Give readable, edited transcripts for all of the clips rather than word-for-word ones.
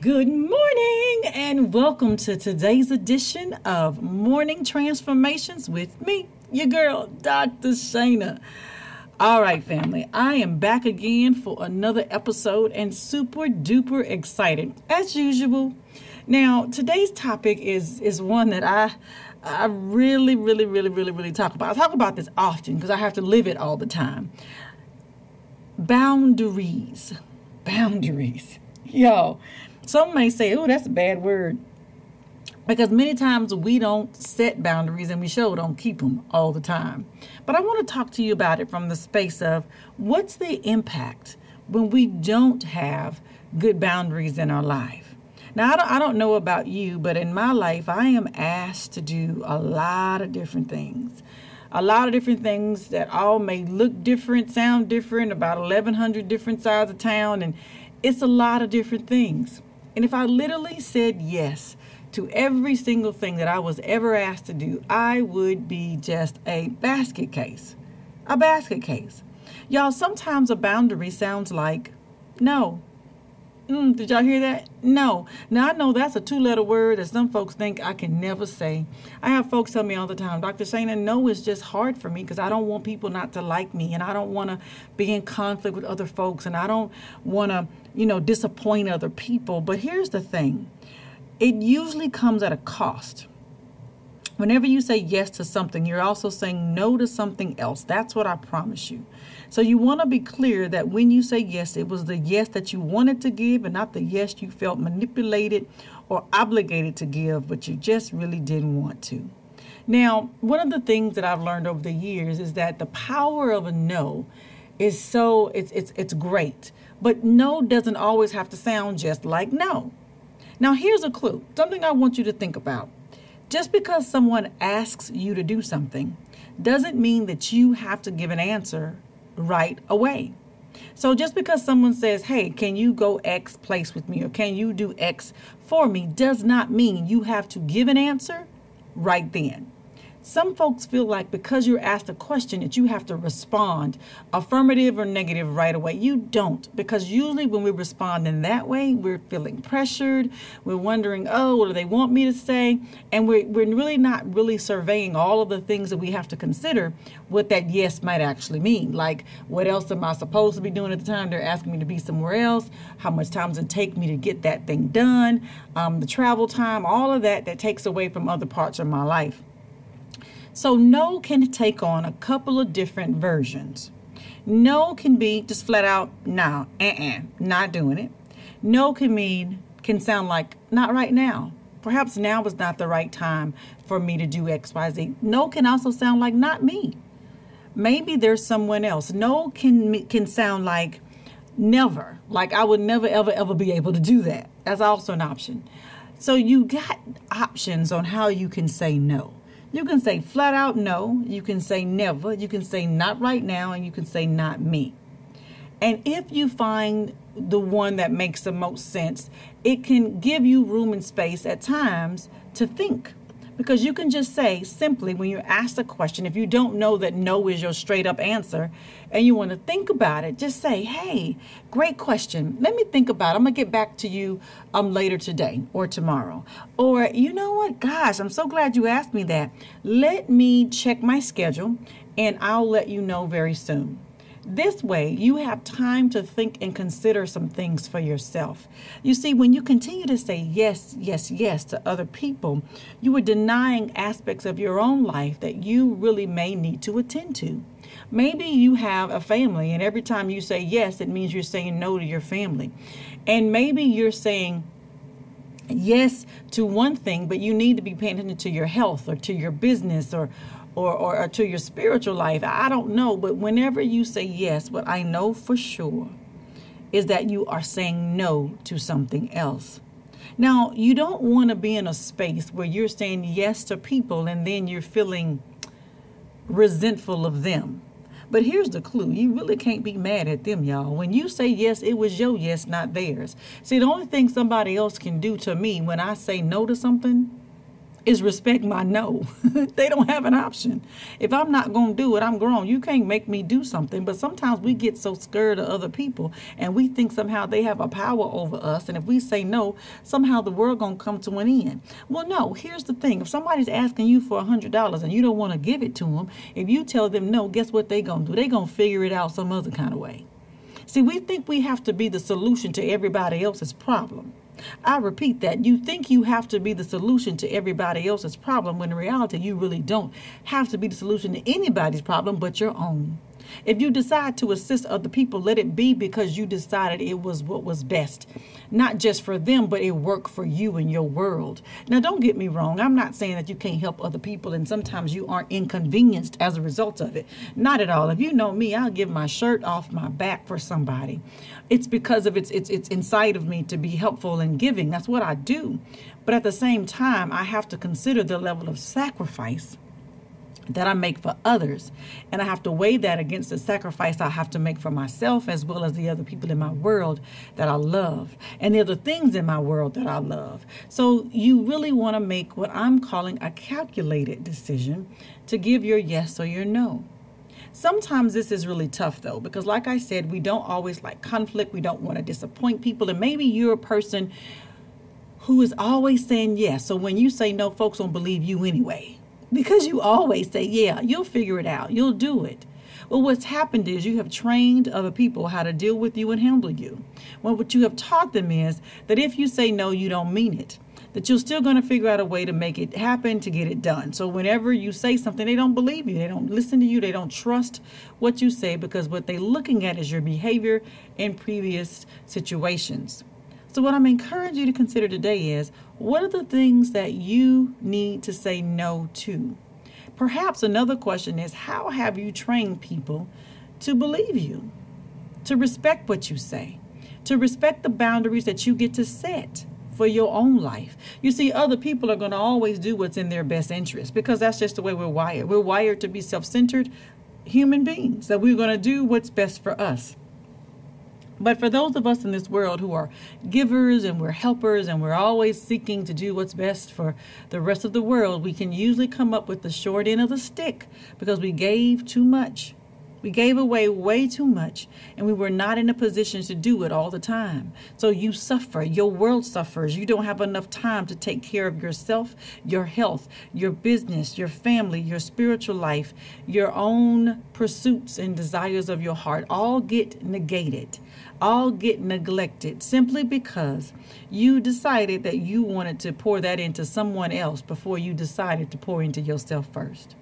Good morning and welcome to today's edition of Morning Transformations with me, your girl, Dr. Shana. All right, family, I am back again for another episode and super duper excited as usual. Now, today's topic is one that I really talk about. I talk about this often because I have to live it all the time. Boundaries. Boundaries. Yo, some may say, oh, that's a bad word. Because many times we don't set boundaries and we sure don't keep them all the time. But I want to talk to you about it from the space of what's the impact when we don't have good boundaries in our life. Now, I don't know about you, but in my life, I am asked to do a lot of different things. A lot of different things that all may look different, sound different, about 1,100 different sides of town, and it's a lot of different things. And if I literally said yes to every single thing that I was ever asked to do, I would be just a basket case. A basket case. Y'all, sometimes a boundary sounds like no. Did y'all hear that? No. Now, I know that's a two-letter word that some folks think I can never say. I have folks tell me all the time, Dr. Shana, no is just hard for me because I don't want people not to like me, and I don't want to be in conflict with other folks, and I don't want to, disappoint other people. But here's the thing. It usually comes at a cost. Whenever you say yes to something, you're also saying no to something else. That's what I promise you. So you want to be clear that when you say yes, it was the yes that you wanted to give and not the yes you felt manipulated or obligated to give, but you just really didn't want to. Now, one of the things that I've learned over the years is that the power of a no is it's great, but no doesn't always have to sound just like no. Now, here's a clue, something I want you to think about. Just because someone asks you to do something doesn't mean that you have to give an answer right away. So just because someone says, hey, can you go X place with me or can you do X for me does not mean you have to give an answer right then. Some folks feel like because you're asked a question that you have to respond affirmative or negative right away. You don't, because usually when we respond in that way, we're feeling pressured. We're wondering, oh, what do they want me to say? And we're really not really surveying all of the things that we have to consider what that yes might actually mean. Like, what else am I supposed to be doing at the time they're asking me to be somewhere else? How much time does it take me to get that thing done? The travel time, all of that takes away from other parts of my life. So no can take on a couple of different versions. No can be just flat out, no, not doing it. No can sound like not right now. Perhaps now is not the right time for me to do X, Y, Z. No can also sound like not me. Maybe there's someone else. No can sound like never, like I would never, ever be able to do that. That's also an option. So you got options on how you can say no. You can say flat out no, you can say never, you can say not right now, and you can say not me. And if you find the one that makes the most sense, it can give you room and space at times to think. Because you can just say simply when you're asked a question, if you don't know that no is your straight up answer and you want to think about it, just say, hey, great question. Let me think about it. I'm going to get back to you later today or tomorrow. Or, you know what? Gosh, I'm so glad you asked me that. Let me check my schedule and I'll let you know very soon. This way, you have time to think and consider some things for yourself. You see, when you continue to say yes, yes, yes to other people, you are denying aspects of your own life that you really may need to attend to. Maybe you have a family, and every time you say yes, it means you're saying no to your family. And maybe you're saying yes to one thing, but you need to be paying attention to your health or to your business or to your spiritual life. I don't know, but whenever you say yes, what I know for sure is that you are saying no to something else. Now, you don't want to be in a space where you're saying yes to people and then you're feeling resentful of them. But here's the clue. You really can't be mad at them, y'all. When you say yes, it was your yes, not theirs. See, the only thing somebody else can do to me when I say no to something is respect my no. They don't have an option. If I'm not going to do it, I'm grown. You can't make me do something. But sometimes we get so scared of other people and we think somehow they have a power over us. And if we say no, somehow the world going to come to an end. Well, no, here's the thing. If somebody's asking you for $100 and you don't want to give it to them, if you tell them no, guess what they going to do? They going to figure it out some other kind of way. See, we think we have to be the solution to everybody else's problem. I repeat that. You think you have to be the solution to everybody else's problem when in reality you really don't have to be the solution to anybody's problem but your own. If you decide to assist other people, let it be because you decided it was what was best. Not just for them, but it worked for you and your world. Now, don't get me wrong. I'm not saying that you can't help other people and sometimes you aren't inconvenienced as a result of it. Not at all. If you know me, I'll give my shirt off my back for somebody. It's because of it's inside of me to be helpful and giving. That's what I do. But at the same time, I have to consider the level of sacrifice that I make for others. And I have to weigh that against the sacrifice I have to make for myself as well as the other people in my world that I love and the other things in my world that I love. So you really want to make what I'm calling a calculated decision to give your yes or your no. Sometimes this is really tough though, because like I said, we don't always like conflict. We don't want to disappoint people. And maybe you're a person who is always saying yes. So when you say no, folks don't believe you anyway. Because you always say, yeah, you'll figure it out. You'll do it. Well, what's happened is you have trained other people how to deal with you and handle you. Well, what you have taught them is that if you say no, you don't mean it. That you're still going to figure out a way to make it happen, to get it done. So whenever you say something, they don't believe you. They don't listen to you. They don't trust what you say because what they're looking at is your behavior in previous situations. So what I'm encouraging you to consider today is, what are the things that you need to say no to? Perhaps another question is, how have you trained people to believe you, to respect what you say, to respect the boundaries that you get to set for your own life? You see, other people are going to always do what's in their best interest because that's just the way we're wired. We're wired to be self-centered human beings, that we're going to do what's best for us. But for those of us in this world who are givers and we're helpers and we're always seeking to do what's best for the rest of the world, we can usually come up with the short end of the stick because we gave too much. We gave away way too much, and we were not in a position to do it all the time. So you suffer. Your world suffers. You don't have enough time to take care of yourself, your health, your business, your family, your spiritual life, your own pursuits and desires of your heart all get negated, all get neglected simply because you decided that you wanted to pour that into someone else before you decided to pour into yourself first.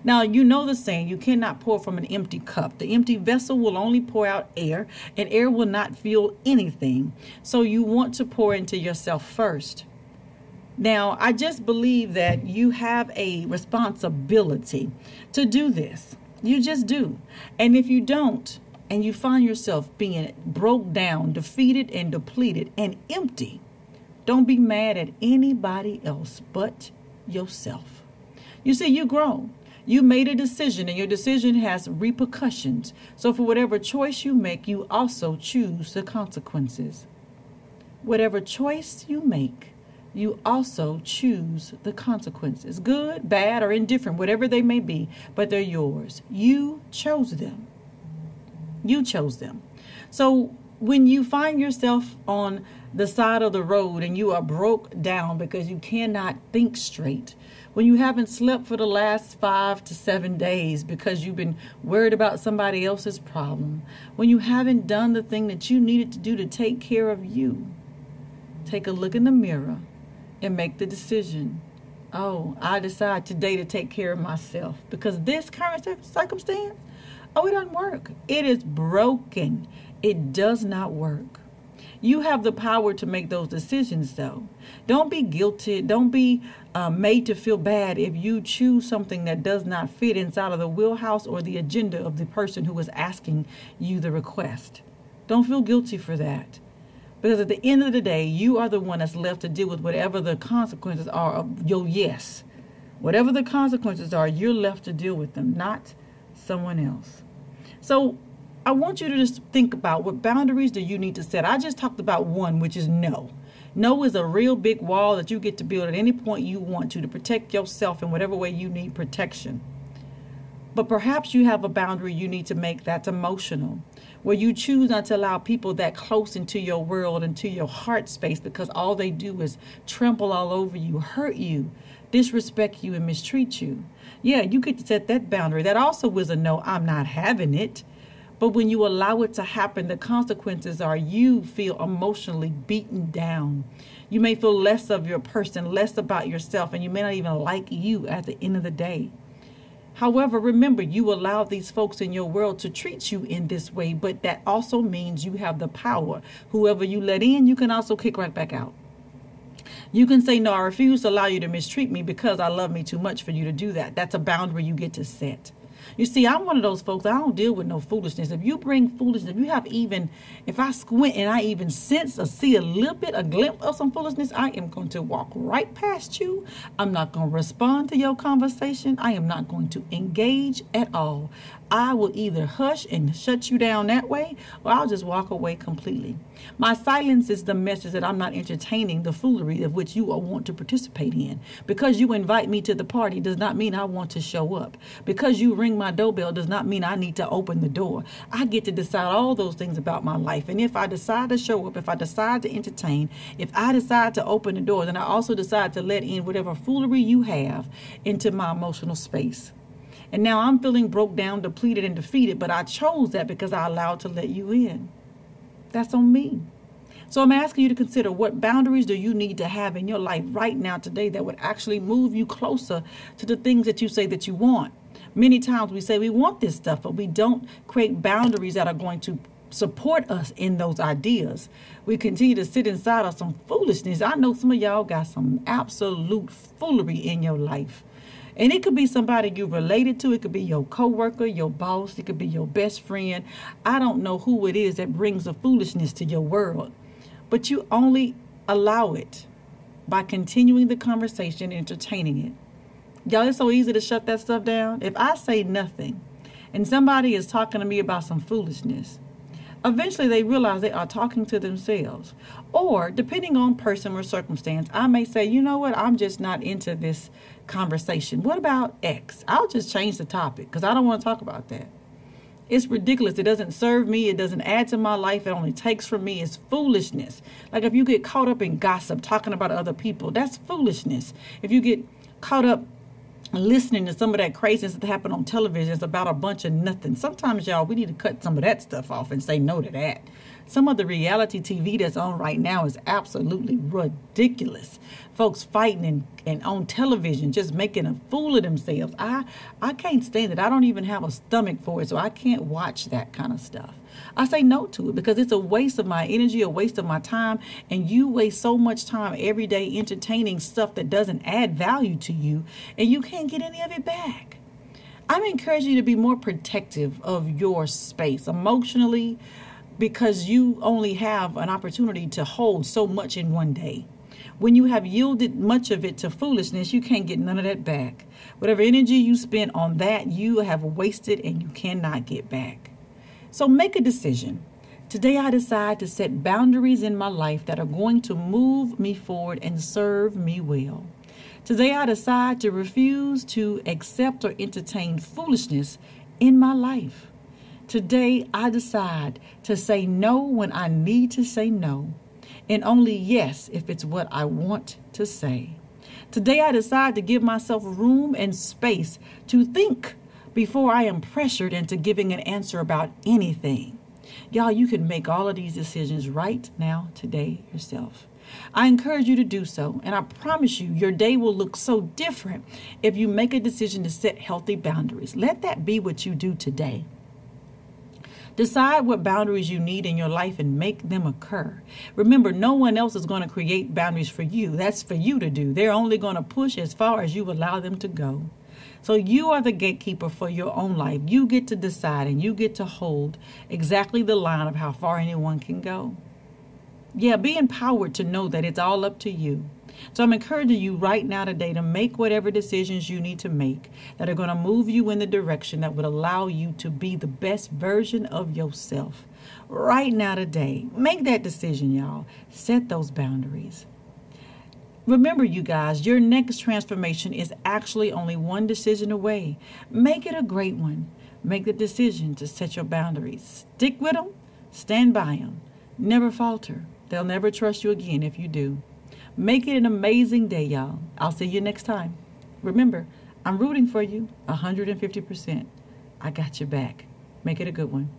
Now, you know the saying, you cannot pour from an empty cup. The empty vessel will only pour out air, and air will not fill anything. So you want to pour into yourself first. Now, I just believe that you have a responsibility to do this. You just do. And if you don't, and you find yourself being broke down, defeated, and depleted, and empty, don't be mad at anybody else but yourself. You see, you grown. You made a decision, and your decision has repercussions. So for whatever choice you make, you also choose the consequences. Whatever choice you make, you also choose the consequences. Good, bad, or indifferent, whatever they may be, but they're yours. You chose them. You chose them. So when you find yourself on the side of the road and you are broke down because you cannot think straight, when you haven't slept for the last 5 to 7 days because you've been worried about somebody else's problem, when you haven't done the thing that you needed to do to take care of you, take a look in the mirror and make the decision. Oh, I decide today to take care of myself because this current circumstance, it doesn't work. It is broken. It does not work. You have the power to make those decisions, though. Don't be guilty. Don't be made to feel bad if you choose something that does not fit inside of the wheelhouse or the agenda of the person who is asking you the request. Don't feel guilty for that. Because at the end of the day, you are the one that's left to deal with whatever the consequences are of your yes. Whatever the consequences are, you're left to deal with them, not someone else. So I want you to just think about what boundaries do you need to set. I just talked about one, which is no. No is a real big wall that you get to build at any point you want to protect yourself in whatever way you need protection. But perhaps you have a boundary you need to make that's emotional, where you choose not to allow people that close into your world, into your heart space, because all they do is trample all over you, hurt you, disrespect you, and mistreat you. Yeah, you get to set that boundary. That also is a no, I'm not having it. But when you allow it to happen, the consequences are you feel emotionally beaten down. You may feel less of your person, less about yourself, and you may not even like you at the end of the day. However, remember, you allow these folks in your world to treat you in this way, but that also means you have the power. Whoever you let in, you can also kick right back out. You can say, no, I refuse to allow you to mistreat me because I love me too much for you to do that. That's a boundary you get to set. You see, I'm one of those folks, I don't deal with no foolishness. If you bring foolishness, if I squint and I even sense or see a little bit, a glimpse of some foolishness, I am going to walk right past you. I'm not going to respond to your conversation. I am not going to engage at all. I will either hush and shut you down that way, or I'll just walk away completely. My silence is the message that I'm not entertaining the foolery of which you want to participate in. Because you invite me to the party does not mean I want to show up. Because you ring my doorbell does not mean I need to open the door. I get to decide all those things about my life. And if I decide to show up, if I decide to entertain, if I decide to open the door, then I also decide to let in whatever foolery you have into my emotional space. And now I'm feeling broke down, depleted, and defeated, but I chose that because I allowed to let you in. That's on me. So I'm asking you to consider, what boundaries do you need to have in your life right now today that would actually move you closer to the things that you say that you want. Many times we say we want this stuff, but we don't create boundaries that are going to support us in those ideas. We continue to sit inside of some foolishness. I know some of y'all got some absolute foolery in your life. And it could be somebody you related to. It could be your coworker, your boss. It could be your best friend. I don't know who it is that brings the foolishness to your world. But you only allow it by continuing the conversation, entertaining it. Y'all, it's so easy to shut that stuff down. If I say nothing and somebody is talking to me about some foolishness, eventually they realize they are talking to themselves. Or, depending on person or circumstance, I may say, you know what, I'm just not into this conversation. What about X? I'll just change the topic because I don't want to talk about that. It's ridiculous. It doesn't serve me. It doesn't add to my life. It only takes from me. It's foolishness. Like if you get caught up in gossip, talking about other people, that's foolishness. If you get caught up listening to some of that craziness that happened on television, it's about a bunch of nothing. Sometimes, y'all, we need to cut some of that stuff off and say no to that. Some of the reality TV that's on right now is absolutely ridiculous. Folks fighting and on television, just making a fool of themselves. I can't stand it. I don't even have a stomach for it, so I can't watch that kind of stuff. I say no to it because it's a waste of my energy, a waste of my time, and you waste so much time every day entertaining stuff that doesn't add value to you, and you can't get any of it back. I'm encouraging you to be more protective of your space emotionally, because you only have an opportunity to hold so much in one day. When you have yielded much of it to foolishness, you can't get none of that back. Whatever energy you spent on that, you have wasted and you cannot get back. So make a decision. Today I decide to set boundaries in my life that are going to move me forward and serve me well. Today I decide to refuse to accept or entertain foolishness in my life. Today, I decide to say no when I need to say no, and only yes if it's what I want to say. Today, I decide to give myself room and space to think before I am pressured into giving an answer about anything. Y'all, you can make all of these decisions right now, today, yourself. I encourage you to do so, and I promise you, your day will look so different if you make a decision to set healthy boundaries. Let that be what you do today. Decide what boundaries you need in your life and make them occur. Remember, no one else is going to create boundaries for you. That's for you to do. They're only going to push as far as you allow them to go. So you are the gatekeeper for your own life. You get to decide and you get to hold exactly the line of how far anyone can go. Yeah, be empowered to know that it's all up to you. So I'm encouraging you right now today to make whatever decisions you need to make that are going to move you in the direction that would allow you to be the best version of yourself. Right now today, make that decision, y'all. Set those boundaries. Remember, you guys, your next transformation is actually only one decision away. Make it a great one. Make the decision to set your boundaries. Stick with them. Stand by them. Never falter. They'll never trust you again if you do. Make it an amazing day, y'all. I'll see you next time. Remember, I'm rooting for you 150%. I got your back. Make it a good one.